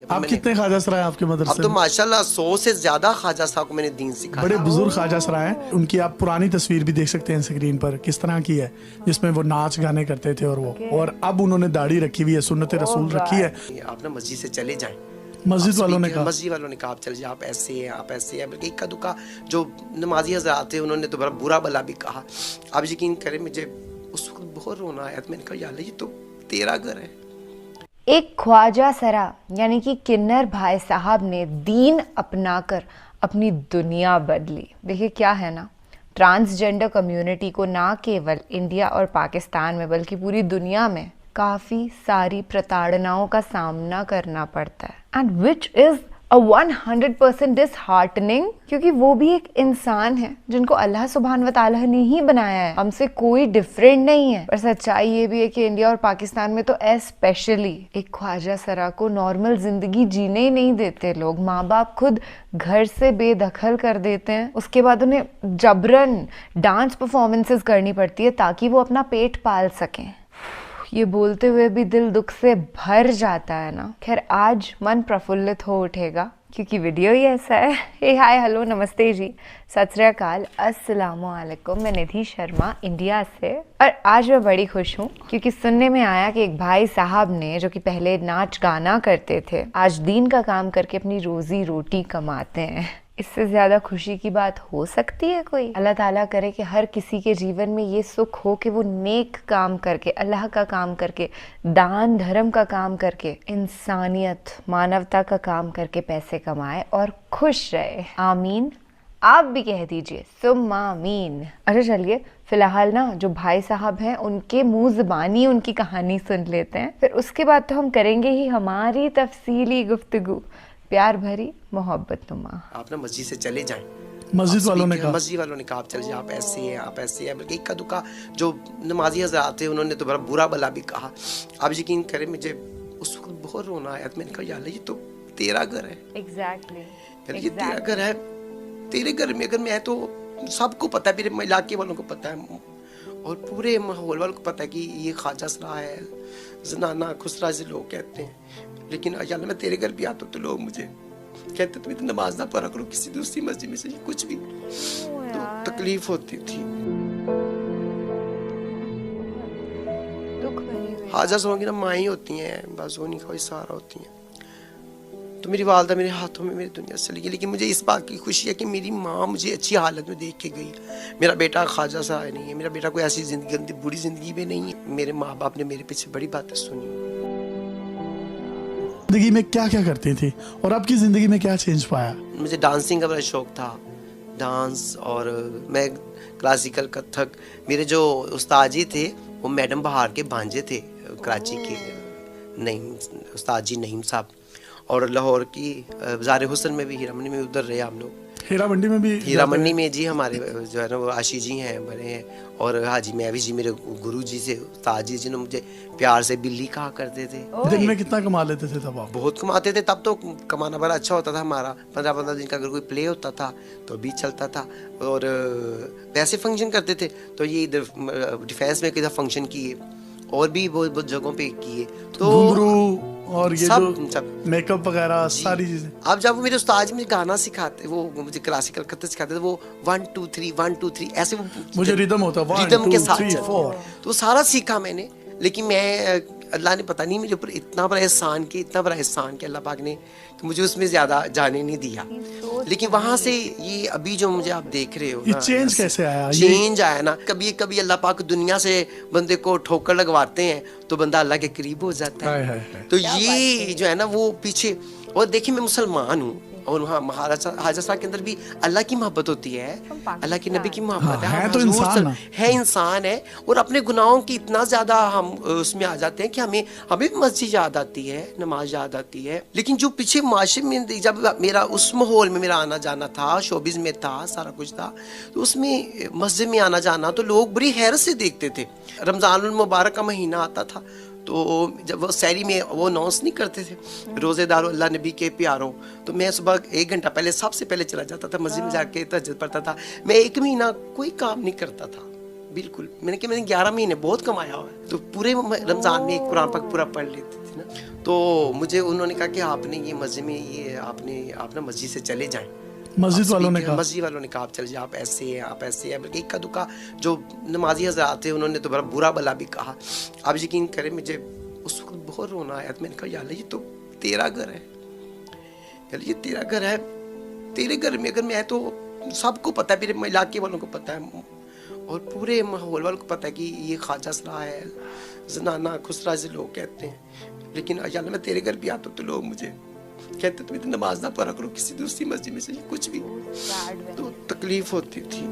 आप कितने ख्वाजा सराय आपके मदरसे अब तो में? माशाल्लाह 100 से ज्यादा ख्वाजा साहब को मैंने दीन सिखाया। बड़े बुजुर्ग ख्वाजा सराय हैं। उनकी आप पुरानी तस्वीर भी देख सकते हैं स्क्रीन पर, किस तरह की है, जिसमें वो नाच गाने करते थे और अब उन्होंने दाढ़ी रखी हुई है, सुन्नत रसूल रखी है। आप ना मस्जिद से चले जाएं। मस्जिद वालों ने कहा आप चले जाए, आप ऐसे हैं, आप ऐसे हैं, बल्कि इक्का दुक्का जो नमाजी हज़रात थे उन्होंने तो बड़ा बुरा भला भी कहा। आप यकीन करें मुझे उस वक्त बहुत रोना आया, तो मैंने कहा यार ये तो तेरा घर है। एक ख्वाजा सरा यानी कि किन्नर भाई साहब ने दीन अपनाकर अपनी दुनिया बदली। देखिए क्या है ना, ट्रांसजेंडर कम्युनिटी को ना केवल इंडिया और पाकिस्तान में बल्कि पूरी दुनिया में काफ़ी सारी प्रताड़नाओं का सामना करना पड़ता है, and which is a 100% disheartening, क्योंकि वो भी एक इंसान है जिनको अल्लाह सुब्हान व तआला ने ही बनाया है, हमसे कोई डिफरेंट नहीं है। पर सच्चाई ये भी है कि इंडिया और पाकिस्तान में तो स्पेशली एक ख्वाजा सरा को नॉर्मल जिंदगी जीने ही नहीं देते लोग। माँ बाप खुद घर से बेदखल कर देते हैं, उसके बाद उन्हें जबरन डांस परफॉर्मेंसेस करनी पड़ती है ताकि वो अपना पेट पाल सकें। ये बोलते हुए भी दिल दुख से भर जाता है ना। खैर आज मन प्रफुल्लित हो उठेगा क्योंकि वीडियो ही ऐसा है। हे हाय हेलो नमस्ते जी, सत श्री अकाल, अस्सलामु अलैकुम। मैं निधि शर्मा इंडिया से, और आज मैं बड़ी खुश हूँ क्योंकि सुनने में आया कि एक भाई साहब ने जो कि पहले नाच गाना करते थे, आज दीन का काम करके अपनी रोजी रोटी कमाते हैं। इससे ज्यादा खुशी की बात हो सकती है कोई? अल्लाह ताला करे कि हर किसी के जीवन में ये सुख हो कि वो नेक काम करके, अल्लाह का काम करके, दान धर्म का काम करके, इंसानियत मानवता का काम करके पैसे कमाए और खुश रहे। आमीन। आप भी कह दीजिए सुम्मा आमीन। अच्छा चलिए फिलहाल ना जो भाई साहब हैं उनके मुंह ज़बानी उनकी कहानी सुन लेते हैं, फिर उसके बाद तो हम करेंगे ही हमारी तफसीली गुफ्तगू, प्यार भरी मोहब्बत नुमा। आप ना मस्जिद से चले जाएं। मस्जिद वालों ने कहा आप चले जाए, आप ऐसे हैं, आप ऐसे हैं, बल्कि इक्का दुक्का जो नमाजी हज़रात थे उन्होंने तो बड़ा बुरा भला भी कहा। आप यकीन करें मुझे उस वक्त बहुत रोना आया, तो मैंने कहा यार ये तो तेरा घर है। एग्जैक्टली ये तेरा घर है। तेरे घर में अगर मैं, तो सबको पता है, मेरे इलाके वालों को पता है और पूरे माहौल वालों को पता है कि ये ख्वाजा सरा है, जनाना खुसरा से लोग कहते हैं। लेकिन यार मैं तेरे घर भी आता हूँ तो लोग मुझे कहते तुम इतनी नमाज ना पढ़ा करो किसी दूसरी मस्जिद में से, कुछ भी तो तकलीफ होती थी। ख्वाजा सरों की ना माँ ही होती हैं, बस उन्हीं का सहारा होती हैं। तो मेरी वालदा मेरे हाथों में मेरी दुनिया से चली गई, लेकिन मुझे इस बात की खुशी है कि मेरी माँ मुझे अच्छी हालत में देख के गई। मेरा बेटा ख्वाजा सा नहीं है, मेरा बेटा कोई ऐसी जिंदगी बुरी जिंदगी में नहीं है। मेरे माँ बाप ने मेरे पीछे बड़ी बातें सुनी। जिंदगी में क्या क्या करती थी और आपकी जिंदगी में क्या चेंज पाया? मुझे डांसिंग का बड़ा शौक था, डांस, और मैं क्लासिकल कथक। मेरे जो उस्ताद जी थे वो मैडम बहार के भांजे थे, कराची के नईम उस्ताद जी नईम साहब, और लाहौर की बाज़ार हुसन में भी, हीरा मंडी में उधर रहे हम लोग। हीरा मंडी में भी? हीरा मंडी में जी हमारे जो है ना वो आशी जी हैं, बड़े हैं, और हाजी मैवी जी मेरे गुरु जी से उस्ताद जी जिन्होंने मुझे प्यार से बिल्ली कहा करते थे। दिन में कितना कमा लेते थे तब आप? बहुत कमाते थे तब तो, कमाना बड़ा अच्छा होता था हमारा। 15-15 दिन का अगर कोई प्ले होता था तो भी चलता था। और वैसे फंक्शन करते थे तो ये इधर डिफेंस में किधर फंक्शन किए और भी बहुत जगहों पे किए। तो घुंघरू और ये सब जो मेकअप वगैरह सारी चीजें। अब जब मेरे उस्ताद जी मुझे गाना सिखाते, वो मुझे क्लासिकल कथक सिखाते थे, वो 1 2 3 1 2 3 ऐसे, वो मुझे रिदम होता, 1 रिदम के 2 साथ 3 4, तो सारा सीखा मैंने। लेकिन मैं, अल्लाह ने पता नहीं मेरे ऊपर इतना बड़ा एहसान किया अल्लाह पाक ने कि मुझे उसमें ज्यादा जाने नहीं दिया। लेकिन वहां से ये अभी जो मुझे आप देख रहे हो ये ना, चेंज कैसे आया? चेंज आया ना, कभी कभी अल्लाह पाक दुनिया से बंदे को ठोकर लगवाते हैं तो बंदा अल्लाह के करीब हो जाता है। तो ये जो है ना वो पीछे, और देखिए मैं मुसलमान हूँ और वहाँ महाराजा हाजसा के अंदर भी अल्लाह की मोहब्बत होती है, अल्लाह के नबी की मोहब्बत है तो इंसान है, इंसान है। और अपने गुनाहों की इतना ज्यादा हम उसमें आ जाते हैं कि हमें मस्जिद याद आती है, नमाज याद आती है। लेकिन जो पीछे माशरे में जब मेरा उस माहौल में मेरा आना जाना था, शोबिज में था, सारा कुछ था, तो उसमें मस्जिद में आना जाना तो लोग बड़ी हैरत से देखते थे। रमजानुल मुबारक का महीना आता था तो जब वो सैरी में वो अनाउंस नहीं करते थे रोज़ेदारों अल्लाह नबी के प्यारों, तो मैं सुबह 1 घंटा पहले सबसे पहले चला जाता था मस्जिद में, जाके तहज्जुद पढ़ता था। मैं 1 महीना कोई काम नहीं करता था, बिल्कुल। मैंने 11 महीने बहुत कमाया हुआ है, तो पूरे रमजान में एक कुरान पाक पूरा पढ़ लेते थे ना। तो मुझे उन्होंने कहा कि आपने ये मस्जिद में ये आप ना मस्जिद से चले जाएं। मस्जिद वालों ने कहा आप चले जाए, आप ऐसे हैं, आप ऐसे हैं। बल्कि इक्का दुक्का जो नमाजी हजरात थे उन्होंने तो बड़ा बुरा भला भी कहा। आप यकीन करें मुझे उस वक्त बहुत रोना आया। मैंने कहा यार ये तो तेरा घर है, यार ये तेरा घर है, तेरे घर में अगर मैं तो सबको पता है, मेरे इलाके वालों को पता है और पूरे माहौल वालों को पता है कि ये ख्वाजा सरा है, जनाना खुसरा से लोग कहते हैं। लेकिन यार मैं तेरे घर भी आता तो लोग मुझे कहते तुम इतनी नमाज ना पढ़ा करो किसी दूसरी मस्जिद में से, कुछ भी। तो तकलीफ होती थी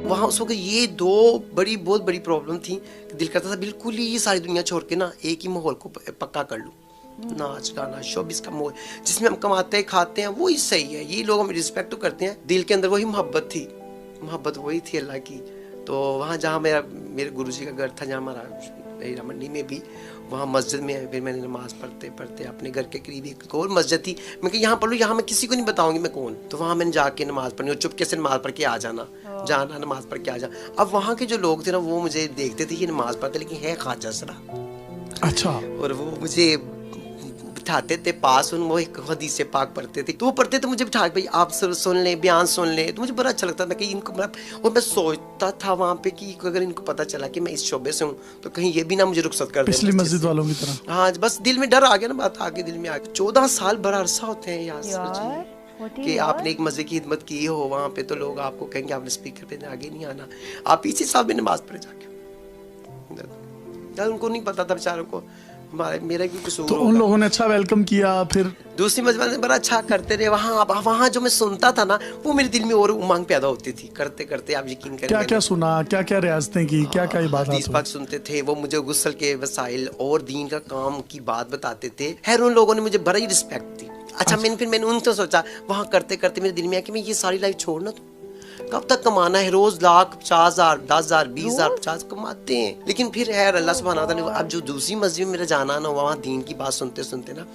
वहाँ उस वक्त। ये बहुत बड़ी प्रॉब्लम थी। दिल करता था बिल्कुल ही ये सारी दुनिया छोड़ के ना एक ही माहौल को पक्का कर लूँ। नाच गाना शोबिस का माहौल जिसमें हम कमाते हैं खाते हैं वो ही सही है। ये लोग हमें रिस्पेक्ट तो करते हैं, दिल के अंदर वही मोहब्बत वही थी अल्लाह की। तो वहाँ जहाँ मेरे गुरुजी का घर था, जहाँ हमारा हीरा मंडी में भी, वहाँ मस्जिद में फिर मैंने नमाज पढ़ते अपने घर के करीब एक और मस्जिद थी। मैं कि यहाँ पढ़ लूँ, यहाँ मैं किसी को नहीं बताऊंगी मैं कौन। तो वहाँ मैंने जाके नमाज पढ़नी और चुपके से नमाज पढ़ के आ जाना, नमाज पढ़ के आ जाना। अब वहाँ के जो लोग थे ना वो मुझे देखते थे ये नमाज पढ़ते लेकिन है ख्वाजा सरा। अच्छा। और वो मुझे बिठाते थे पास, वो एक हदीस से पाक पढ़ते थे, तो वो पढ़ते थे मुझे बिठा के भाई आप सुन लें, बयान सुन लें। तो मुझे बड़ा अच्छा लगता था कि इनको और मैं सोचता था वहाँ पे कि अगर इनको पता चला कि मैं इस शोबे से हूँ तो कहीं ये भी ना मुझे रुखसत कर दे पिछली मस्जिद वालों की तरह। हाँ बस दिल में डर आ गया ना, बात आगे दिल में आ गई। 14 साल बड़ा अरसा होते हैं यार कि आपने एक मस्जिद की खिदमत की हो वहाँ पे, तो लोग आपको कहेंगे आपने स्पीकर पे आगे नहीं आना, आप पीछे साहब में नमाज पढ़े जाके। उनको नहीं पता था बेचारों को मेरा भी कसूर। तो उन लोगों ने अच्छा वेलकम किया। फिर दूसरी मस्जिद में बड़ा अच्छा करते रहे। वहाँ जो मैं सुनता था ना वो मेरे दिल में और उमंग पैदा होती थी। करते करते आप यकीन करें क्या सुना, क्या रियासतें की, क्या इबादत पाक सुनते थे। वो मुझे गुस्ल के वसाइल और दीन का काम की बात बताते थे। खैर उन लोगों ने मुझे बड़ा ही रिस्पेक्ट दी। अच्छा मैंने उनसे सोचा वहाँ करते करते मेरे दिल में आया कि मैं ये सारी लाइफ छोड़ना तो कब तक कमाना है, रोज लाख 50,000 10,000 20,000 50 कमाते हैं। लेकिन फिर है अल्लाह सुब्हानहू व तआला, अब जो दूसरी मस्जिद में मेरा जाना ना, वहाँ दीन की बात सुनते सुनते ना,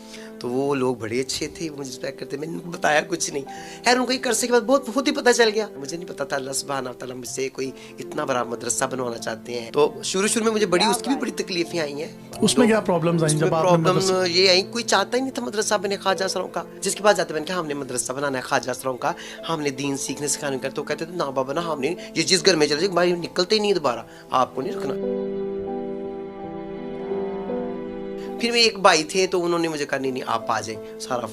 तो वो लोग बड़े अच्छे थे, मुझे रिस्पेक्ट करते। मैंने उनको बताया कुछ नहीं, खैर उनको ये करने के बाद बहुत ही पता चल गया। मुझे नहीं पता था अल्लाह सुब्हानहू व तआला मुझसे कोई इतना बड़ा मदरसा बनवाना चाहते हैं। तो शुरू में मुझे उसकी भी बड़ी तकलीफें आई हैं। उसमें क्या प्रॉब्लम्स आई? जब प्रॉब्लम ये आई, कोई चाहता ही नहीं था मदरसा बने ख्वाजा सरों का। जिसके पास जाते मैंने कहा हमने मदरसा बनाना है ख्वाजा सरों का, हमने दीन सीखने सिखाने का। तो कहते थे ना बाबा ना, हमने ये जिस घर में चले भाई निकलते ही नहीं दोबारा, आपको नहीं रखना। फिर में एक भाई थे तो उन्होंने मुझे कहा नहीं आप आ जाए, सारा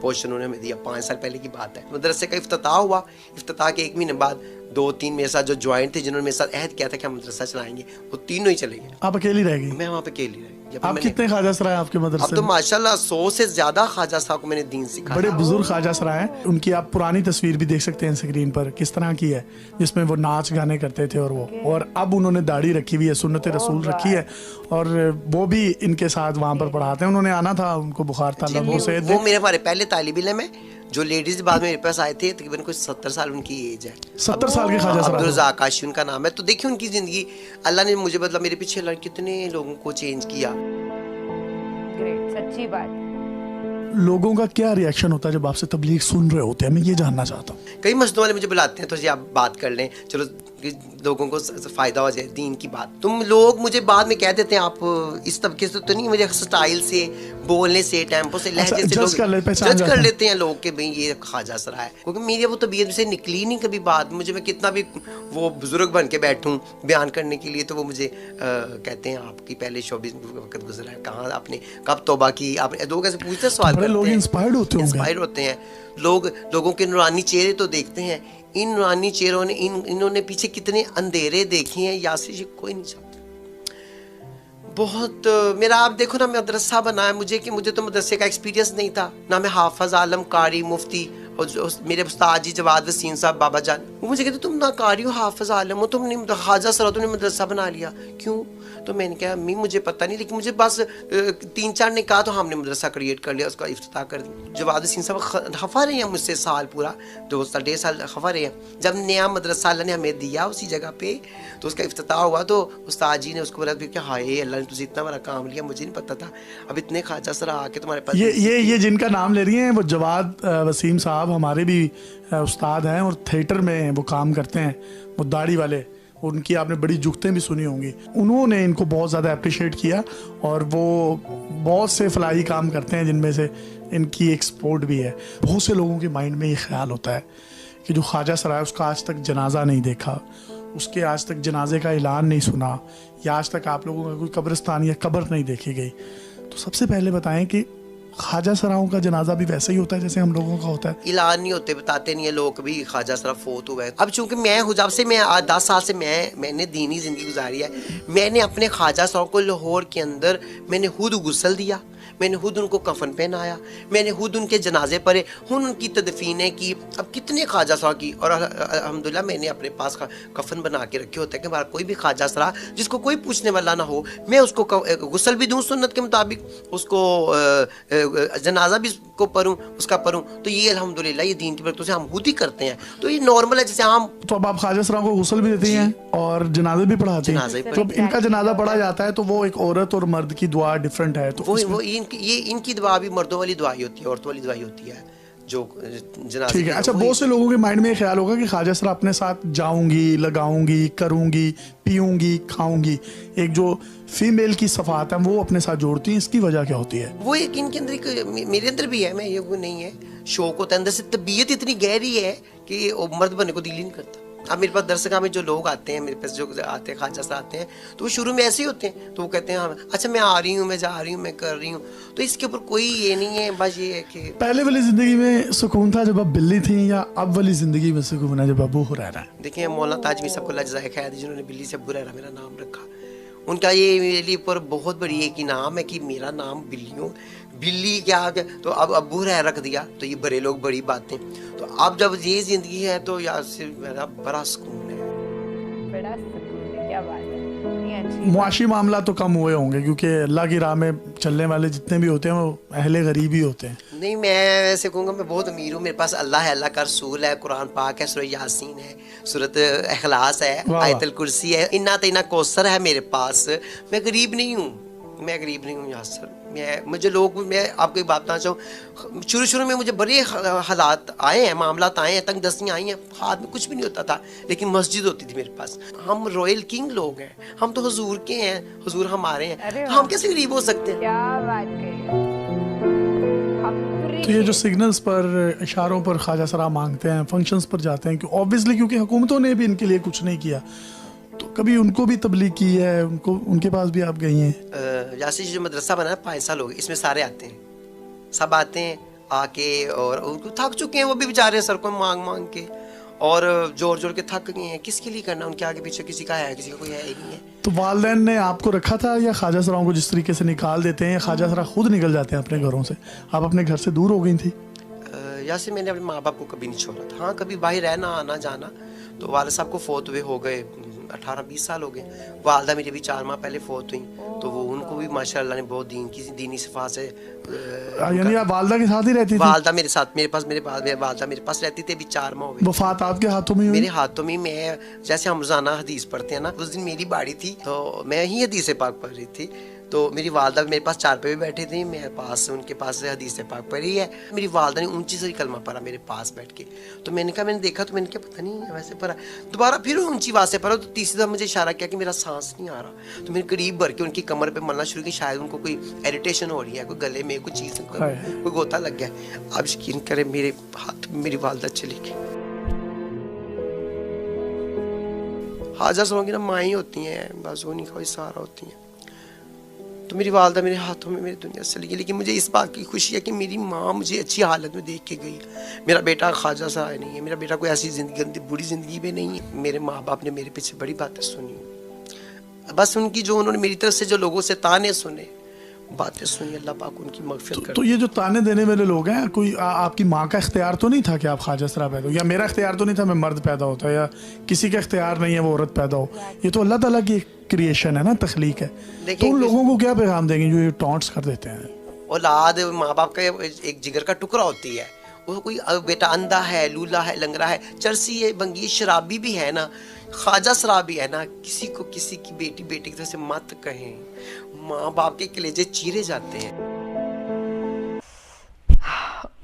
पोर्शन उन्होंने दिया। 5 साल पहले की बात है। मदरसे का इफ्तिताह हुआ। इफ्तिताह के 1 महीने बाद 2-3 मेरे साथ जो ज्वाइंट थे जिन्होंने मेरे साथ अहद किया था कि हम मदरसा चलाएंगे, वो तीनों ही चले गए। आप अकेली रह गई? मैं वहाँ पे अकेली रह गई। आप कितने ख्वाजा सरा हैं आपके मदरसे में? अब तो माशाल्लाह 100 से ज्यादा ख्वाजा साहब को मैंने दीन सिखाया। बड़े बुजुर्ग ख्वाजा सरा हैं। उनकी आप पुरानी तस्वीर भी देख सकते हैं स्क्रीन पर, किस तरह की है, जिसमें वो नाच गाने करते थे और अब उन्होंने दाढ़ी रखी हुई है, सुन्नत रसूल रखी है और वो भी इनके साथ वहाँ पर पढ़ाते हैं। उन्होंने आना था, उनको बुखार था। वो मेरे हमारे पहले तालिब इल्म है जो लेडीज बाद में मेरे पास आए थे, तकरीबन कुछ 70 साल उनकी एज है। 70 साल के ख्वाजा सरा, अब्दुल रज़ाक काशी उनका नाम है। तो देखिए उनकी जिंदगी अल्लाह ने मुझे मतलब मेरे पीछे कितने लोगों को चेंज किया। ग्रेट, सच्ची बात। लोगों का क्या रिएक्शन होता है जब आपसे तबलीग सुन रहे होते हैं? मैं ये जानना चाहता हूँ। कई मस्जिदों वाले मुझे बुलाते हैं तो जी आप बात कर लें, चलो लोगों को फायदा हो जाए दीन की बात। तुम लोग मुझे बाद में कह देते हैं आप इस तबके से तो नहीं, मुझे स्टाइल से, बोलने से, टेम्पो से, लहजे से लोग जज कर लेते हैं लोग कि भाई ये ख्वाजा सरा है। क्योंकि मेरी वो तबीयत से निकली नहीं कभी बात। मुझे मैं कितना भी वो बुजुर्ग बन के बैठूं बयान करने के लिए, तो वो मुझे कहते हैं आपकी पहले 24 वक्त गुजरा है, कहाँ आपने कब तौबा की, आपने लोग ऐसे पूछते सवाल करते हैं। लोग इंस्पायर्ड होते हैं। लोगों के नूरानी चेहरे तो देखते हैं। इन नूरानी चेहरों ने इन्होंने पीछे कितने अंधेरे देखे हैं, यासिर जी कोई नहीं चाहता। बहुत मेरा आप देखो ना, मदरसा बनाया मुझे कि मुझे तो मदरसे का एक्सपीरियंस नहीं था ना। मैं हाफिज आलम कारी मुफ्ती और जो मेरे उस्ताद जी जवाद वसीम साहब बाबा जान, वो मुझे कहते तुम ना कारी हो, हाफिज आलम हो, तुमने ख्वाजा सरा तुमने मदरसा बना लिया, क्यों? तो मैंने कहा अम्मी मुझे पता नहीं, लेकिन मुझे बस 3-4 ने कहा तो हमने मदरसा क्रिएट कर लिया, उसका इफ्तिताह कर दिया। जवाद हुसैन साहब खफा रहे हैं मुझसे साल पूरा 2-1.5 साल खफा रहे हैं। जब नया मदरसा अल्लाह ने हमें दिया उसी जगह पे, तो उसका इफ्तिताह हुआ तो उस्ताद जी ने उसको बोला कि हाय अल्लाह ने तुझे इतना बड़ा काम लिया, मुझे नहीं पता था। अब इतने ख्वाजा सरा आके तुम्हारे पास ये जिनका नाम ले रही हैं वो जवाद वसीम साहब हमारे भी उस्ताद हैं और थिएटर में वो काम करते हैं, वो दाढ़ी वाले। उनकी आपने बड़ी जुगतें भी सुनी होंगी। उन्होंने इनको बहुत ज़्यादा अप्रिशिएट किया और वो बहुत से फलाही काम करते हैं जिनमें से इनकी एक स्पोर्ट भी है। बहुत से लोगों के माइंड में ये ख्याल होता है कि जो ख्वाजा सरा है उसका आज तक जनाजा नहीं देखा, उसके आज तक जनाजे का ऐलान नहीं सुना, या आज तक आप लोगों का कोई कब्रिस्तान या कब्र नहीं देखी गई। तो सबसे पहले बताएं कि ख्वाजा सराओं का जनाजा भी वैसे ही होता है जैसे हम लोगों का होता है? ऐलान नहीं होते, बताते नहीं है लोग भी ख्वाजा सरा फोत हुआ है। अब चूंकि मैं हूँ, जब से मैं 10 साल से मैंने दीनी जिंदगी गुजारी है, मैंने अपने ख्वाजा सराओं को लाहौर के अंदर मैंने खुद गुस्ल दिया, मैंने खुद उनको कफन पहनाया, मैंने खुद उनके जनाजे पढ़े, उनकी तदफीनें की। अब कितने ख्वाजा सरा की, और अल्हम्दुलिल्लाह मैंने अपने पास कफन बना के रखे होते हैं कि हमारा कोई भी ख्वाजा सरा जिसको कोई पूछने वाला ना हो, मैं उसको गुस्ल भी दूँ सुन्नत के मुताबिक, उसको जनाजा भी को पढ़ूँ, उसका पढ़ूँ। तो ये अल्हम्दुलिल्लाह ये दीन की बरकत से हम खुद ही करते हैं, तो ये नॉर्मल है। जैसे हम तो अब आप ख्वाजा सराओं को गुस्ल भी देती हैं और जनाजे भी पढ़ाती हैं। जब इनका जनाजा पढ़ा जाता है तो वो एक औरत और मर्द की दुआ डिफरेंट है, तो वो इनकी दुआ भी मर्दों वाली दुआई होती है, औरतों वाली दुआई होती है जो जनाजे। ठीक है। अच्छा, बहुत से लोगों के माइंड में ये ख्याल होगा कि ख्वाजा सरा अपने साथ जाऊंगी, लगाऊंगी, करूंगी, पीऊंगी, खाऊंगी, एक जो फीमेल की सफात है वो अपने साथ जोड़ती है, इसकी वजह क्या होती है? वो एक इनके अंदर एक मेरे अंदर भी है, मैं ये वो नहीं है, शौक होता है अंदर से, तबीयत इतनी गहरी है कि मर्द बनने को दिल ही नहीं करता। अब मेरे पास दरसगाह में जो लोग आते हैं, मेरे पास जो आते हैं ख्वाजा से आते हैं, तो वो शुरू में ऐसे ही होते हैं, तो वो कहते हैं हाँ अच्छा मैं आ रही हूँ, मैं जा रही हूँ, मैं कर रही हूँ। तो इसके ऊपर कोई ये नहीं है, बस ये है कि पहले वाली जिंदगी में सुकून था जब आप बिल्ली थी, या अब वाली जिंदगी में सुकून है जब अबू हुरैरा है? देखिए मौलाना ताजमी साहब को लज्जा खैर जिन्होंने बिल्ली से अबू हुरैरा मेरा नाम रखा, उनका ये मेरे लिए पर बहुत बड़ी एक इनाम है कि मेरा नाम बिल्ली क्या, तो अब अबू हुरैरा रख दिया, तो ये बड़े लोग बड़ी बातें। तो अब जब ये जिंदगी है तो यार सिर्फ मेरा बड़ा सुकून है, बड़ा सुकून है, क्या बात है। ये अच्छी मुआशी मामला तो कम हुए होंगे क्योंकि अल्लाह की राह में चलने वाले जितने भी होते हैं वो अहले गरीब ही होते हैं। नहीं मैं वैसे कहूँगा मैं बहुत अमीर हूँ, मेरे पास अल्लाह है, अल्लाह का रसूल है, कुरान पाक है, सूरह यासीन है, सूरत इखलास है, आयतुल कुर्सी है, इन्ना तइना कौसर है मेरे पास। मैं गरीब नहीं हूँ, मैं गरीब नहीं हूँ यासर। मैं आपको एक बात बताना चाहूँ, शुरू में मुझे बड़े हालात आए हैं, मामलात आए हैं, तंग दस्तियाँ आई हैं, हाथ में कुछ भी नहीं होता था, लेकिन मस्जिद होती थी मेरे पास। हम रॉयल किंग लोग हैं, हम तो हुजूर के हैं, हुजूर हमारे हैं, हम कैसे गरीब हो सकते हैं? क्या बात कही। तो ये जो सिग्नल्स पर, इशारों पर ख्वाजा सरा मांगते हैं, फंक्शंस पर जाते हैं, ऑब्वियसली क्योंकि हुकूमतों ने भी इनके लिए कुछ नहीं किया, तो कभी उनको भी तबलीग की है, उनके पास भी आप गई हैं? यासी जो मदरसा बना है 5 साल हो गए, इसमें सारे आते हैं, सब आते हैं आके, और उनको थक चुके हैं वो भी बेचारे, सर को मांग के और जोर के थक गए हैं। किसके लिए करना, उनके आगे पीछे किसी का है, किसी का कोई है ही नहीं है। तो वालिदैन ने आपको रखा था, या ख्वाजा सराओं को जिस तरीके से निकाल देते हैं, या ख्वाजा सरा खुद निकल जाते हैं अपने घरों से? आप अपने घर से दूर हो गई थी? यासी मैंने अपने माँ बाप को कभी नहीं छोड़ा था, हाँ कभी बाहर रहना आना जाना। तो वालिद साहब को फोत हुए हो गए 18-20 साल हो गए, वालदा मेरी भी 4 माह पहले फोत हुई, तो वो उनको भी माशाल्लाह ने बहुत दीनी सिफा से, यानी आप वालदा के साथ ही रहती थी? वालदा मेरे साथ, वालदा मेरे पास रहती थी, अभी 4 माह हो गए। वफात आपके हाथों में हुई? मेरे हाथों में, मैं जैसे हम रोजाना हदीस पढ़ते हैं ना, उस दिन मेरी बाड़ी थी तो मैं ही हदीस पाक पढ़ रही थी, तो मेरी वालदा मेरे पास 4 पे भी बैठी थी, मेरे पास उनके पास हदीस पाक पढ़ी है। मेरी वालदा ने ऊंची से कलमा पढ़ा मेरे पास बैठ के, तो मैंने देखा तो मैंने क्या पता नहीं वैसे पढ़ा, दोबारा फिर ऊंची आवाज से पढ़ा, तो तीसरी दफा मुझे इशारा किया कि मेरा सांस नहीं आ रहा, तो मैंने करीब भर के उनकी कमर पे मलना शुरू किया, शायद उनको कोई इरिटेशन हो रही है, कोई गले में कोई चीज़, कोई गोता लग गया। अब यकीन करें मेरे हाथ में मेरी वालदा चली गई। ख्वाजा सराओं की ना माँ ही होती हैं, बस उन्हीं का सहारा होती हैं। तो मेरी वालदा मेरे हाथों में मेरी दुनिया से चली गई, लेकिन मुझे इस बात की खुशी है कि मेरी माँ मुझे अच्छी हालत में देख के गई। मेरा बेटा ख्वाजा सा नहीं है, मेरा बेटा कोई ऐसी जिंदगी बुरी जिंदगी में नहीं है। मेरे माँ बाप ने मेरे पीछे बड़ी बातें सुनी, बस उनकी जो उन्होंने मेरी तरफ से जो लोगों से ताने सुने, बातें सुनी, अल्लाह पाक उनकी मगफिरत कर। तो ये जो ताने देने वाले लोग हैं, कोई आपकी माँ का इख्तियार तो नहीं था कि आप ख्वाजा सरा पैदा हो, या मेरा इख्तियार तो नहीं था मैं मर्द पैदा होता, या किसी का इख्तियार नहीं है वो औरत पैदा हो, ये तो अल्लाह ताला की क्रिएशन है ना, तख्लीक है। तो उन लोगों को क्या पैगाम देंगे जो ये टॉन्ट्स कर देते हैं? औलाद माँ बाप का एक जिगर का टुकड़ा होती है, वो कोई बेटा अंधा है, लूला है, लंगड़ा है, चरसी है, बंगी, शराबी भी है ना, ख्वाजा शराबी है ना, किसी को किसी की बेटी की तरह से मत कहें, माँ बाप के कलेजे चीरे जाते हैं।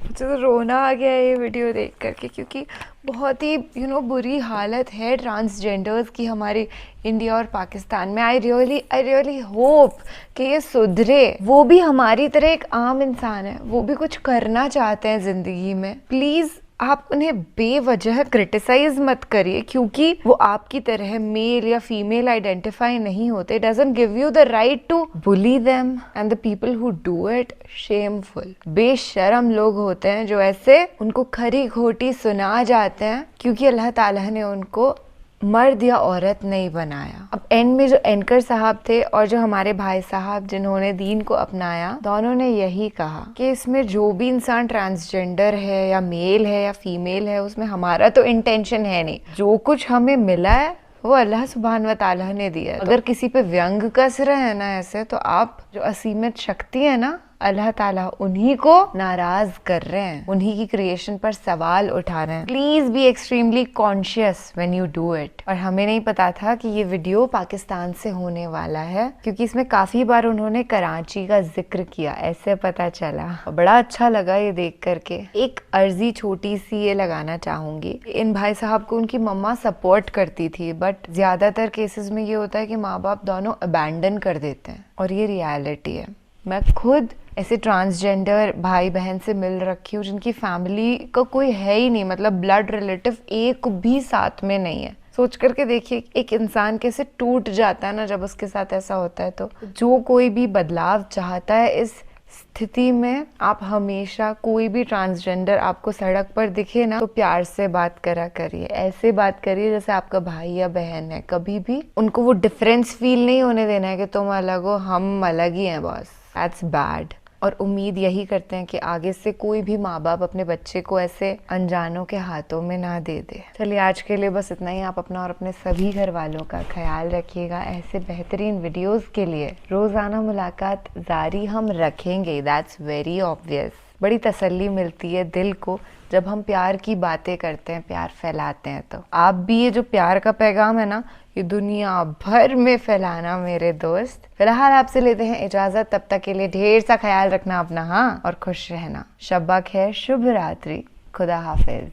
मुझे तो रोना आ गया ये वीडियो देख करके, क्योंकि बहुत ही बुरी हालत है ट्रांसजेंडर्स की हमारे इंडिया और पाकिस्तान में। आई रियली होप कि ये सुधरे। वो भी हमारी तरह एक आम इंसान है, वो भी कुछ करना चाहते हैं ज़िंदगी में। प्लीज़ आप उन्हें बेवजह क्रिटिसाइज मत करिए, क्योंकि वो आपकी तरह मेल या फीमेल आइडेंटिफाई नहीं होते। Doesn't give you the right to bully them, and the people who do it shameful. बेशरम लोग होते हैं जो ऐसे उनको खरी खोटी सुना जाते हैं, क्योंकि अल्लाह ताला ने उनको मर्द या औरत नहीं बनाया। अब एंड में जो एंकर साहब थे और जो हमारे भाई साहब जिन्होंने दीन को अपनाया, दोनों ने यही कहा कि इसमें जो भी इंसान ट्रांसजेंडर है या मेल है या फीमेल है, उसमें हमारा तो इंटेंशन है नहीं। जो कुछ हमें मिला है वो अल्लाह सुब्हान व ताला ने दिया है। अगर किसी पे व्यंग कस रहे हैं ना ऐसे, तो आप जो असीमित शक्ति है ना, अल्लाह ताला उन्हीं को नाराज कर रहे हैं, उन्हीं की क्रिएशन पर सवाल उठा रहे हैं। Please be extremely conscious when you do it. और हमें नहीं पता था कि ये वीडियो पाकिस्तान से होने वाला है, क्योंकि इसमें काफी बार उन्होंने कराची का जिक्र किया, ऐसे पता चला। बड़ा अच्छा लगा ये देख करके। एक अर्जी छोटी सी ये लगाना चाहूंगी, इन भाई साहब को उनकी मम्मा सपोर्ट करती थी, बट ज्यादातर केसेस में ये होता है कि माँ बाप दोनों अबैंडन कर देते हैं, और ये रियलिटी है। मैं खुद ऐसे ट्रांसजेंडर भाई बहन से मिल रखी हूँ जिनकी फैमिली का कोई है ही नहीं, मतलब ब्लड रिलेटिव एक भी साथ में नहीं है। सोच करके देखिए एक इंसान कैसे टूट जाता है ना जब उसके साथ ऐसा होता है। तो जो कोई भी बदलाव चाहता है इस स्थिति में, आप हमेशा कोई भी ट्रांसजेंडर आपको सड़क पर दिखे ना, तो प्यार से बात करा करिए, ऐसे बात करिए जैसे आपका भाई या बहन है। कभी भी उनको वो डिफरेंस फील नहीं होने देना है कि तुम अलग हो, हम अलग ही हैं बॉस। That's bad. और उम्मीद यही करते हैं कि आगे से कोई भी माँ बाप अपने बच्चे को ऐसे अनजानों के हाथों में ना दे दे। चलिए आज के लिए बस इतना ही। आप अपना और अपने सभी घर वालों का ख्याल रखिएगा। ऐसे बेहतरीन वीडियोस के लिए रोजाना मुलाकात जारी हम रखेंगे, दैट्स वेरी ऑब्वियस। बड़ी तसल्ली मिलती है दिल को जब हम प्यार की बातें करते हैं, प्यार फैलाते हैं। तो आप भी ये जो प्यार का पैगाम है ना, ये दुनिया भर में फैलाना मेरे दोस्त। फिलहाल आपसे लेते हैं इजाजत, तब तक के लिए ढेर सा ख्याल रखना अपना, हाँ, और खुश रहना। शब्बा खैर, शुभ रात्रि, खुदा हाफिज।